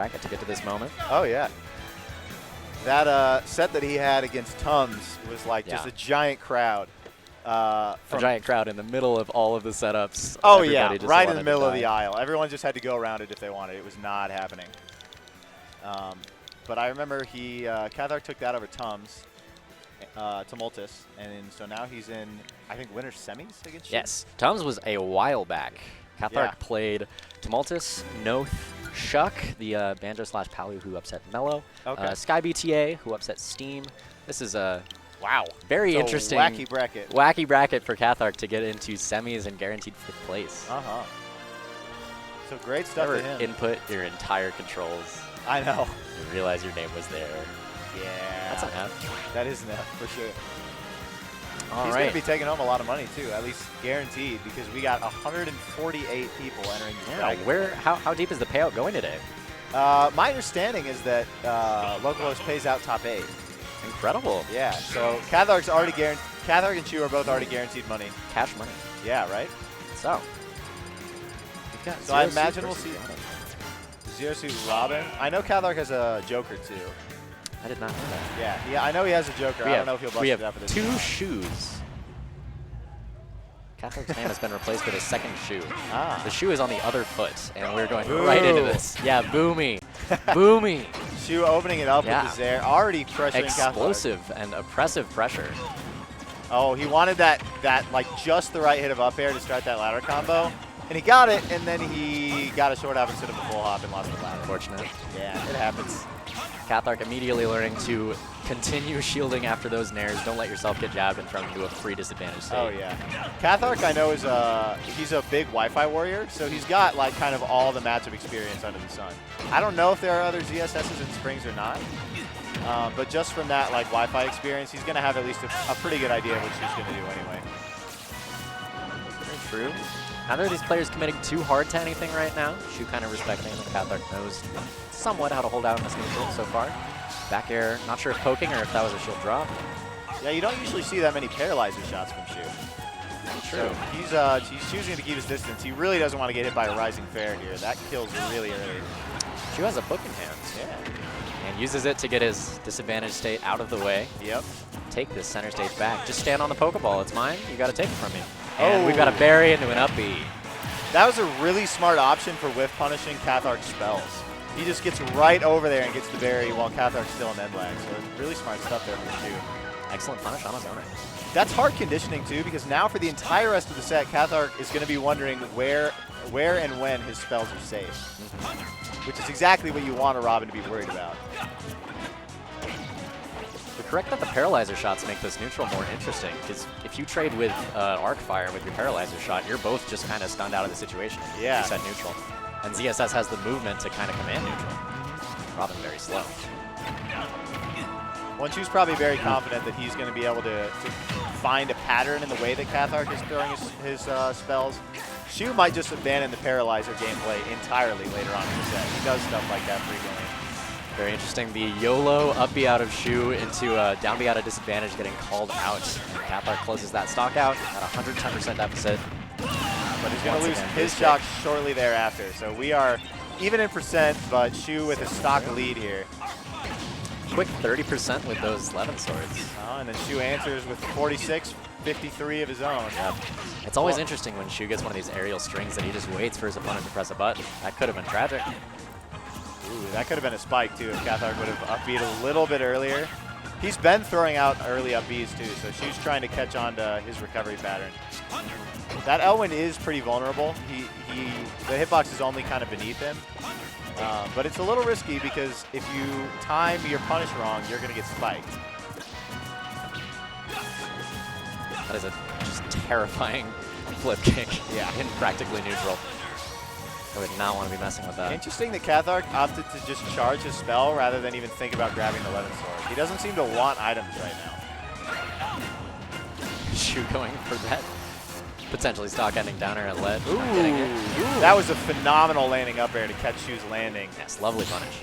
bracket to get to this moment. Oh, yeah. That set that he had against Tums was like just a giant crowd. A giant crowd in the middle of all of the setups. Oh, yeah, just right in the wanted to middle of die. the aisle. Everyone just had to go around it if they wanted. It was not happening. But I remember CathArc took that over Tums, Tumultus, and so now he's in, I think, winner's semis against you? Yes, Tums was a while back. CathArc played Tumultus, Noth, Shuck, the Banjo/Palu who upset Mellow, Sky BTA who upset Steam. This is a very interesting wacky bracket. Wacky bracket for CathArc to get into semis and guaranteed 5th place. So great stuff to him. Input your entire controls. I know. You realize your name was there. Yeah. That's an F. That is an F for sure. He's going to be taking home a lot of money too, at least guaranteed, because we got 148 people entering this bracket. How deep is the payout going today? My understanding is that LocalHost pays out top 8. Incredible. Yeah, so CathArc's already guaranteed. CathArc and Shu are both already guaranteed money. Cash money. Yeah, right? So I imagine we'll see Zero Suit Robin. I know CathArc has a Joker too. I did not know that. Yeah, I know he has a Joker. I don't know if he'll bust it up for this. We have 2 shoes. CathArc's name has been replaced with a second shoe. The shoe is on the other foot, and we're going right into this. Yeah, boomy. Boomy. Shu opening it up with his air. Already pressuring Explosive CathArc. and oppressive pressure. Oh, he wanted that like just the right hit of up air to start that ladder combo. And he got it, and then he got a short hop instead of a full hop and lost the ladder. Unfortunate. Yeah, it happens. CathArc immediately learning to continue shielding after those nairs. Don't let yourself get jabbed and thrown into a free disadvantage state. Oh, yeah. CathArc, I know, he's a big Wi-Fi warrior, so he's got like kind of all the matchup experience under the sun. I don't know if there are other ZSSs in Springs or not, but just from that like Wi-Fi experience, he's going to have at least a pretty good idea of what she's going to do anyway. Very true. Neither of these players committing too hard to anything right now. Shu kind of respecting that CathArc knows somewhat how to hold out in this neutral so far. Back air, not sure if poking or if that was a shield drop. Yeah, you don't usually see that many paralyzer shots from Shu. True. So he's choosing to keep his distance. He really doesn't want to get hit by a rising fair here. That kills really early. Shu has a book in hand. Yeah. And uses it to get his disadvantage state out of the way. Yep. Take this center stage back. Just stand on the Pokeball. It's mine. You got to take it from me. And we've got a bury into an up B. That was a really smart option for whiff punishing CathArc's spells. He just gets right over there and gets the berry while CathArc's still in end lag. So it's really smart stuff there from Shu. Excellent punish on his own. That's hard conditioning too, because now for the entire rest of the set, CathArc is going to be wondering where and when his spells are safe, which is exactly what you want a Robin to be worried about. You're correct that the paralyzer shots make this neutral more interesting, because if you trade with arc fire with your paralyzer shot, you're both just kind of stunned out of the situation. Yeah. You set neutral. And ZSS has the movement to kind of command neutral. Robin very slow. Shu's probably very confident that he's going to be able to find a pattern in the way that CathArc is throwing his spells. Shu might just abandon the paralyzer gameplay entirely later on in the set. He does stuff like that frequently. Very interesting. The YOLO up B out of Shu into a down B out of disadvantage getting called out. And CathArc closes that stock out at 110% deficit. But he's going to lose his shock shortly thereafter. So we are even in percent, but Shu with a stock lead here. Quick 30% with those 11 swords. And then Shu answers with 46, 53 of his own. Yep. It's always interesting when Shu gets one of these aerial strings that he just waits for his opponent to press a button. That could have been tragic. Ooh, that could have been a spike too if CathArc would have upbeat a little bit earlier. He's been throwing out early up Bs too, so Shu's trying to catch on to his recovery pattern. That Elwyn is pretty vulnerable. The hitbox is only kind of beneath him. But it's a little risky because if you time your punish wrong, you're going to get spiked. That is a just terrifying flip kick in practically neutral. I would not want to be messing with that. Interesting that CathArc opted to just charge his spell rather than even think about grabbing the 11 sword. He doesn't seem to want items right now. Shu going for that potentially stock ending downer at lead. Ooh, that was a phenomenal landing up air to catch Shu's landing. Yes, lovely punish.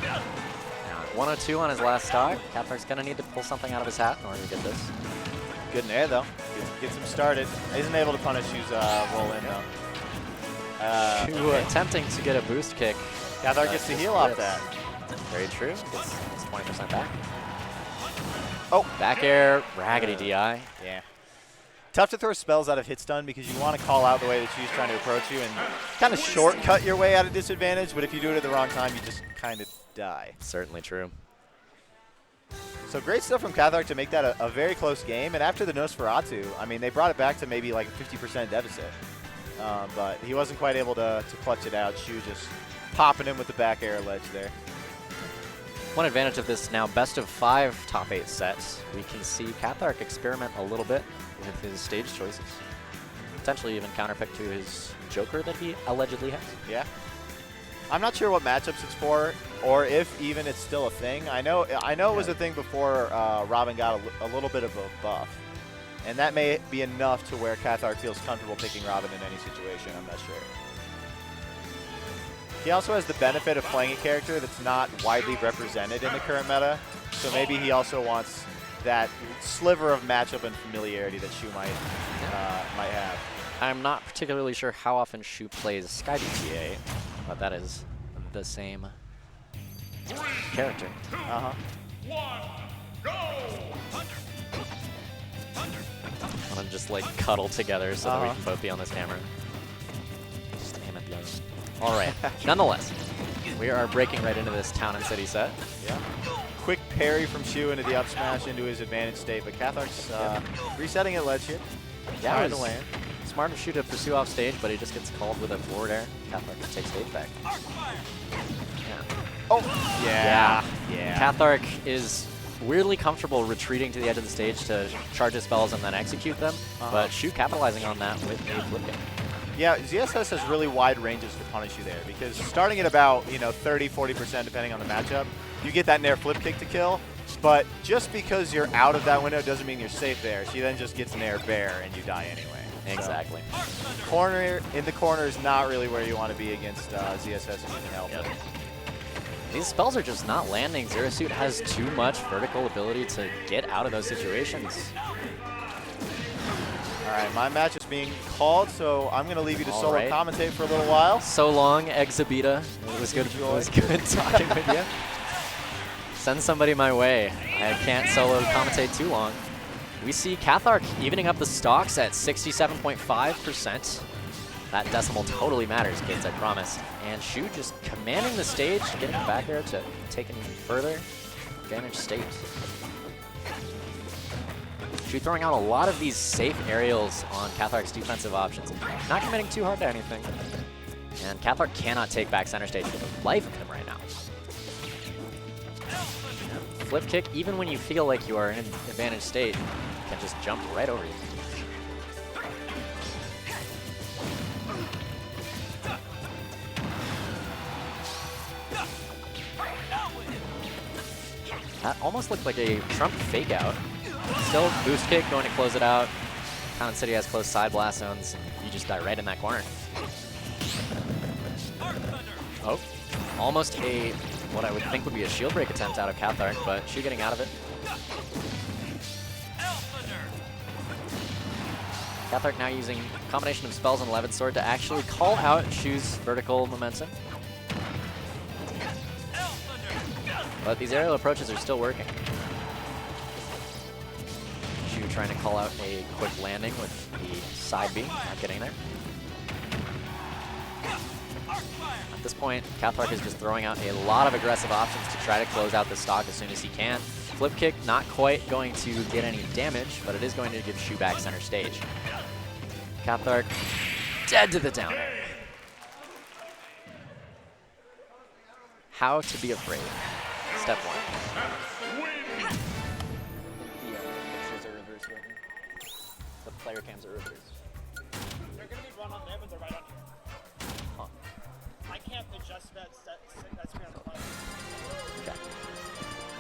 Now, 102 on his last stock. CathArc's going to need to pull something out of his hat in order to get this. Good in air, though. Gets him started. Isn't able to punish Shu's roll in, though. Shu attempting to get a boost kick. CathArc gets to heal off that. Very true. Gets 20% back. Oh. Back air, raggedy DI. Yeah. Tough to throw spells out of hit stun because you want to call out the way that she's trying to approach you and kind of shortcut your way out of disadvantage, but if you do it at the wrong time, you just kind of die. Certainly true. So great stuff from CathArc to make that a very close game, and after the Nosferatu, I mean, they brought it back to maybe like a 50% deficit, but he wasn't quite able to clutch it out. Shu just popping him with the back air ledge there. One advantage of this now best of 5 top 8 sets, we can see CathArc experiment a little bit with his stage choices. Potentially even counterpick to his Joker that he allegedly has. Yeah. I'm not sure what matchups it's for, or if even it's still a thing. I know it was a thing before Robin got a little bit of a buff, and that may be enough to where CathArc feels comfortable picking Robin in any situation. I'm not sure. He also has the benefit of playing a character that's not widely represented in the current meta, so maybe he also wants that sliver of matchup and familiarity that Shu might have. I'm not particularly sure how often Shu plays SkyBTA, but that is the same character. 2, 1, go! I'm gonna just like cuddle together so that we can both be on this camera. All right. Nonetheless, we are breaking right into this town and city set. Yeah. Quick parry from Shu into the up smash into his advantage state, but CathArc's resetting at ledge here. Yeah, it was land. Smart of Shu to pursue off stage, but he just gets called with a forward air. CathArc takes stage back. Yeah. Oh, yeah. CathArc is weirdly comfortable retreating to the edge of the stage to charge his spells and then execute them, but Shu capitalizing on that with a flip kick. Yeah, ZSS has really wide ranges to punish you there because starting at about 30–40% depending on the matchup, you get that nair flip kick to kill. But just because you're out of that window doesn't mean you're safe there. She then just gets nair bear and you die anyway. Exactly. So, corner in the corner is not really where you want to be against ZSS if you can help it. These spells are just not landing. Zero Suit has too much vertical ability to get out of those situations. All right, my match is being called, so I'm going to leave you to solo commentate for a little while. So long, Exhibita. It was good talking with you. Send somebody my way. I can't solo commentate too long. We see CathArc evening up the stocks at 67.5%. That decimal totally matters, kids, I promise. And Shu just commanding the stage, getting back there to take it even further. Advantage state. Shu throwing out a lot of these safe aerials on CathArc's defensive options. Not committing too hard to anything. And CathArc cannot take back center stage for the life of him right now. And flip kick, even when you feel like you are in advantage state, can just jump right over you. That almost looked like a Trump fake out. Still boost kick going to close it out. Town and City has close side blast zones. You just die right in that corner. Oh, almost what I would think would be a shield break attempt out of CathArc, but Shu getting out of it. CathArc now using a combination of spells and Levitt Sword to actually call out Shu's vertical momentum. But these aerial approaches are still working. Shu trying to call out a quick landing with the side B, not getting there. At this point, CathArc is just throwing out a lot of aggressive options to try to close out the stock as soon as he can. Flip kick, not quite going to get any damage, but it is going to give Shu back center stage. CathArc dead to the down air. How to be afraid. Step 1. The player cams are reversed. They're going to be run on there, but they're right on here. Huh. I can't adjust that screen on the player. Okay.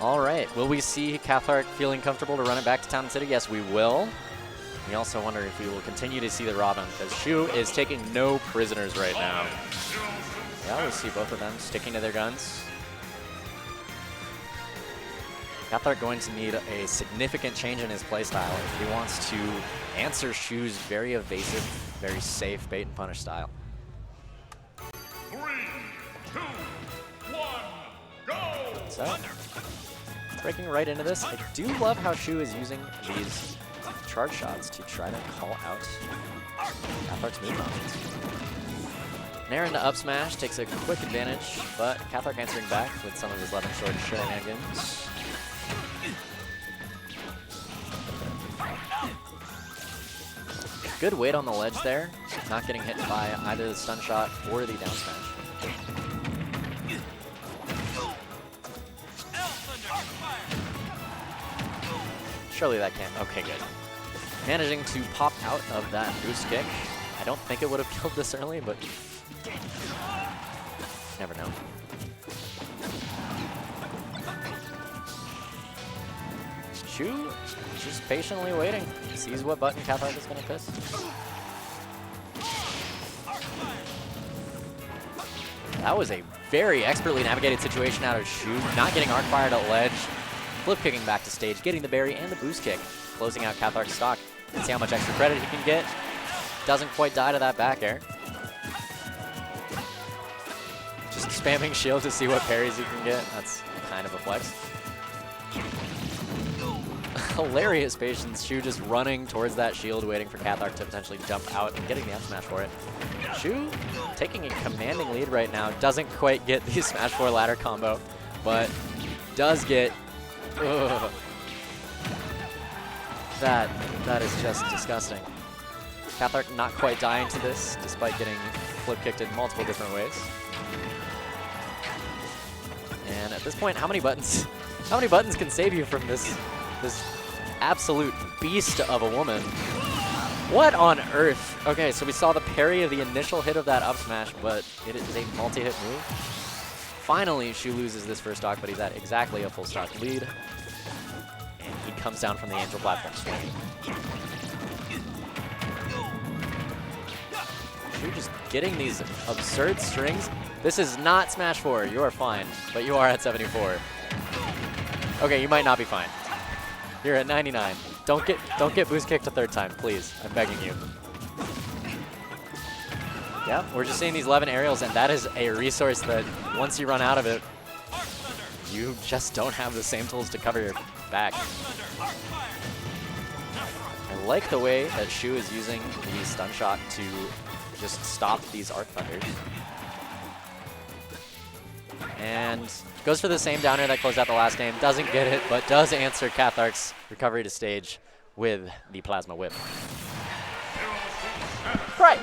All right. Will we see CathArc feeling comfortable to run it back to Town and City? Yes, we will. We also wonder if we will continue to see the Robin, because Shu is taking no prisoners right now. Yeah, we see both of them sticking to their guns. CathArc going to need a significant change in his playstyle if he wants to answer Shu's very evasive, very safe bait and punish style. So, breaking right into this. I do love how Shu is using these charge shots to try to call out CathArc's move options. Nair into up smash takes a quick advantage, but CathArc answering back with some of his 11 short shenanigans. Good weight on the ledge there, not getting hit by either the stun shot or the down smash. Surely that can't. Okay, good. Managing to pop out of that boost kick. I don't think it would have killed this early, but never know. Shu just patiently waiting. Sees what button CathArc is going to piss. That was a very expertly navigated situation out of Shu. Not getting arc fired at ledge. Flip kicking back to stage, getting the berry and the boost kick. Closing out CathArc's stock. Let's see how much extra credit he can get. Doesn't quite die to that back air. Just spamming shield to see what parries he can get. That's kind of a flex. Hilarious patience. Shu just running towards that shield, waiting for CathArc to potentially jump out and getting the up smash for it. Shu taking a commanding lead right now. Doesn't quite get the Smash 4 ladder combo, but does get... Ugh. That is just disgusting. CathArc not quite dying to this, despite getting flip kicked in multiple different ways. And at this point, how many buttons can save you from this absolute beast of a woman? What on earth? Okay, so we saw the parry of the initial hit of that up smash, but it is a multi-hit move. Finally, Shu loses this first stock, but he's at exactly a full stock lead. And he comes down from the Angel platform swing. Shu just getting these absurd strings. This is not Smash 4. You are fine, but you are at 74. Okay, you might not be fine. You're at 99. Don't get boost kicked a third time, please. I'm begging you. Yeah, we're just seeing these 11 aerials, and that is a resource that once you run out of it, you just don't have the same tools to cover your back. I like the way that Shu is using the stun shot to just stop these Arc Thunders. And goes for the same downer that closed out the last game. Doesn't get it, but does answer CathArc's recovery to stage with the Plasma Whip. Right.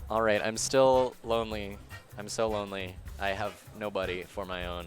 All right, I'm still lonely. I'm so lonely. I have nobody for my own.